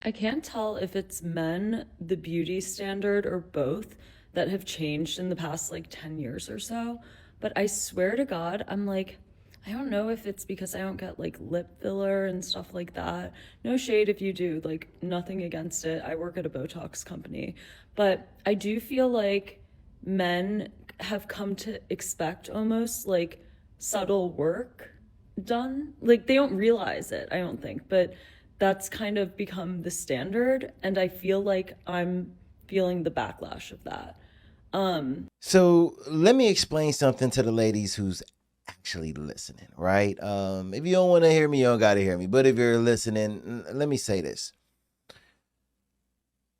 I can't tell if it's men, the beauty standard, or both that have changed in the past like 10 years or so. But I swear to God, I'm like, I don't know if it's because I don't get like lip filler and stuff like that. No shade if you do, like, nothing against it. I work at a Botox company. But I do feel like men have come to expect almost like subtle work done. Like they don't realize it, I don't think, but that's kind of become the standard, and I feel like I'm feeling the backlash of that. So let me explain something to the ladies who's actually listening, right? If you don't want to hear me, you don't got to hear me. But if you're listening, let me say this.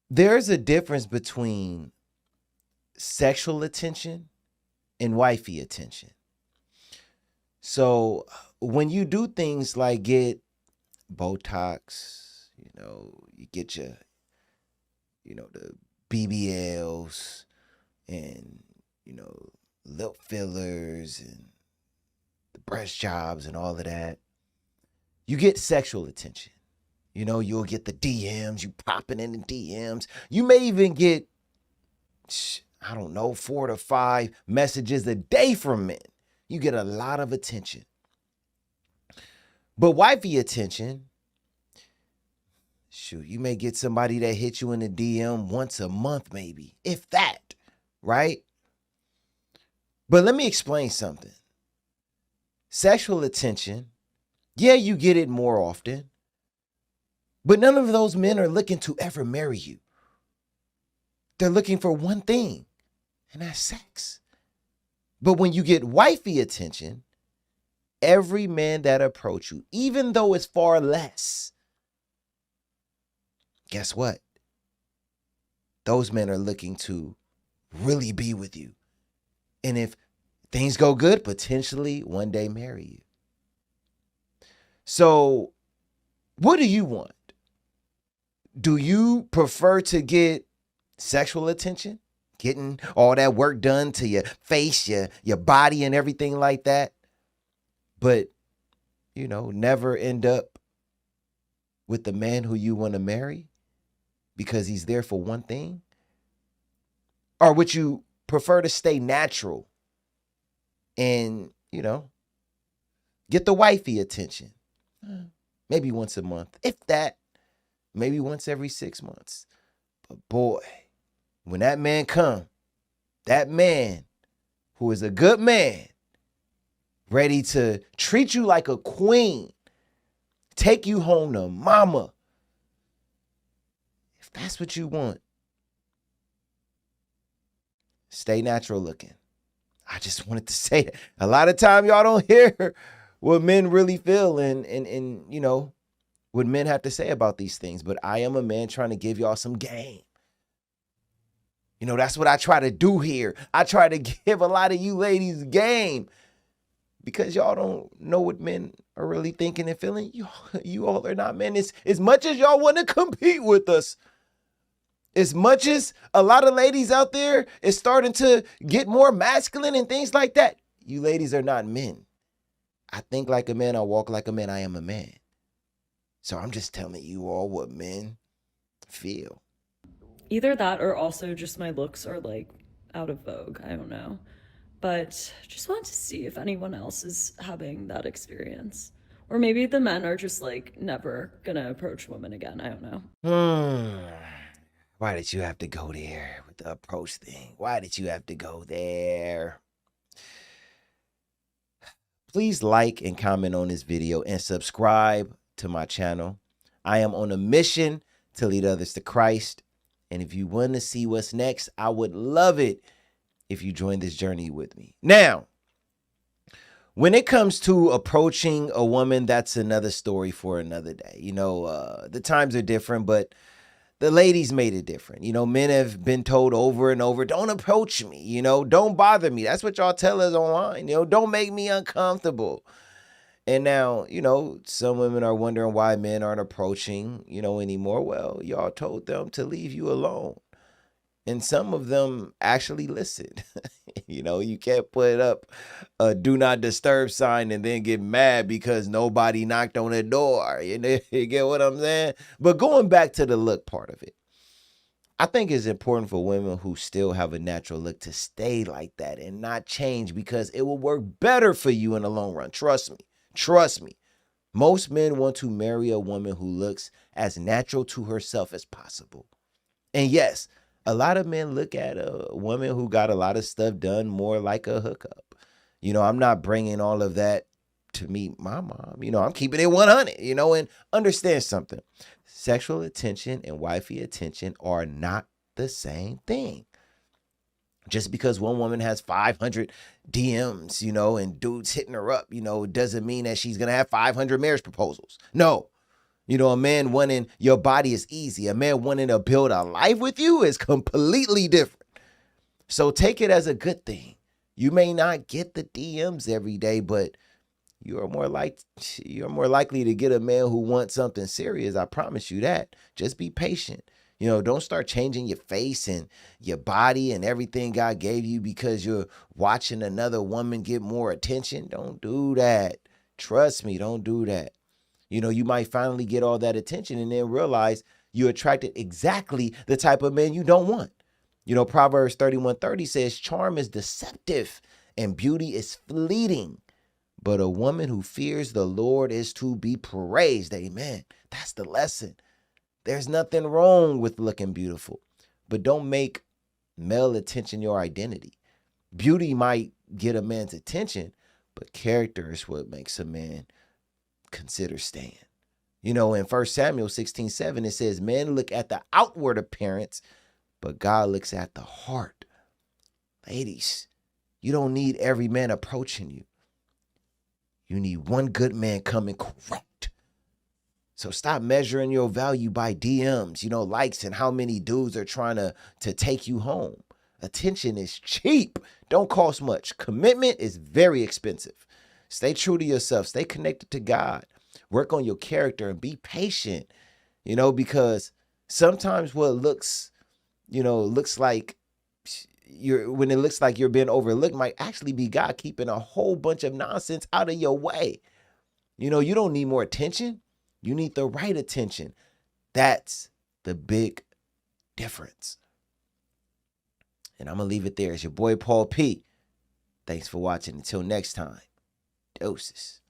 There's a difference between sexual attention and wifey attention. So when you do things like get Botox, you get the BBLs and, lip fillers and the breast jobs and all of that, you get sexual attention. You'll get the DMs, you popping in the DMs. You may even get, I don't know, 4 to 5 messages a day from men. You get a lot of attention. But wifey attention, shoot, you may get somebody that hits you in the DM once a month, maybe, if that, right? But let me explain something. Sexual attention, yeah, you get it more often, but none of those men are looking to ever marry you. They're looking for one thing, and that's sex. But when you get wifey attention, every man that approach you, even though it's far less, guess what? Those men are looking to really be with you. And if things go good, potentially one day marry you. So, what do you want? Do you prefer to get sexual attention? Getting all that work done to your face, your body, and everything like that? But, never end up with the man who you want to marry because he's there for one thing? Or would you prefer to stay natural and, get the wifey attention? Maybe once a month, if that, maybe once every 6 months. But boy, when that man come, that man who is a good man, ready to treat you like a queen, take you home to mama, if that's what you want, stay natural looking. I just wanted to say that. A lot of time y'all don't hear what men really feel and what men have to say about these things. But I am a man trying to give y'all some game. That's what I try to do here. I try to give a lot of you ladies game because y'all don't know what men are really thinking and feeling. You all are not men. It's, as much as y'all want to compete with us, as much as a lot of ladies out there is starting to get more masculine and things like that, you ladies are not men. I think like a man, I walk like a man, I am a man. So I'm just telling you all what men feel. Either that or also just my looks are like out of vogue. I don't know. But just wanted to see if anyone else is having that experience. Or maybe the men are just like never gonna approach women again. I don't know. Hmm. Why did you have to go there with the approach thing? Why did you have to go there? Please like and comment on this video and subscribe to my channel. I am on a mission to lead others to Christ. And if you want to see what's next, I would love it if you join this journey with me. Now, when it comes to approaching a woman, that's another story for another day. The times are different, but the ladies made it different. Men have been told over and over, don't approach me, don't bother me. That's what y'all tell us online. Don't make me uncomfortable. And now, some women are wondering why men aren't approaching, anymore. Well, y'all told them to leave you alone. And some of them actually listen. You can't put up a do not disturb sign and then get mad because nobody knocked on the door. You get what I'm saying? But going back to the look part of it, I think it's important for women who still have a natural look to stay like that and not change because it will work better for you in the long run. Trust me. Trust me. Most men want to marry a woman who looks as natural to herself as possible. And yes, a lot of men look at a woman who got a lot of stuff done more like a hookup. I'm not bringing all of that to meet my mom. I'm keeping it 100, and understand something. Sexual attention and wifey attention are not the same thing. Just because one woman has 500 DMs, and dudes hitting her up, doesn't mean that she's going to have 500 marriage proposals. No. A man wanting your body is easy. A man wanting to build a life with you is completely different. So take it as a good thing. You may not get the DMs every day, but you're more likely to get a man who wants something serious. I promise you that. Just be patient. Don't start changing your face and your body and everything God gave you because you're watching another woman get more attention. Don't do that. Trust me, don't do that. You might finally get all that attention and then realize you attracted exactly the type of man you don't want. Proverbs 31:30 says, charm is deceptive and beauty is fleeting. But a woman who fears the Lord is to be praised. Amen. That's the lesson. There's nothing wrong with looking beautiful, but don't make male attention your identity. Beauty might get a man's attention, but character is what makes a man consider staying. In 1 Samuel 16:7, it says, men look at the outward appearance, but God looks at the heart. Ladies, you don't need every man approaching you. You need one good man coming correct. So stop measuring your value by DMs, likes and how many dudes are trying to take you home. Attention is cheap. Don't cost much. Commitment is very expensive. Stay true to yourself. Stay connected to God. Work on your character and be patient, because sometimes what looks like when it looks like you're being overlooked might actually be God keeping a whole bunch of nonsense out of your way. You don't need more attention. You need the right attention. That's the big difference. And I'm going to leave it there. It's your boy, Paul P. Thanks for watching. Until next time, doses.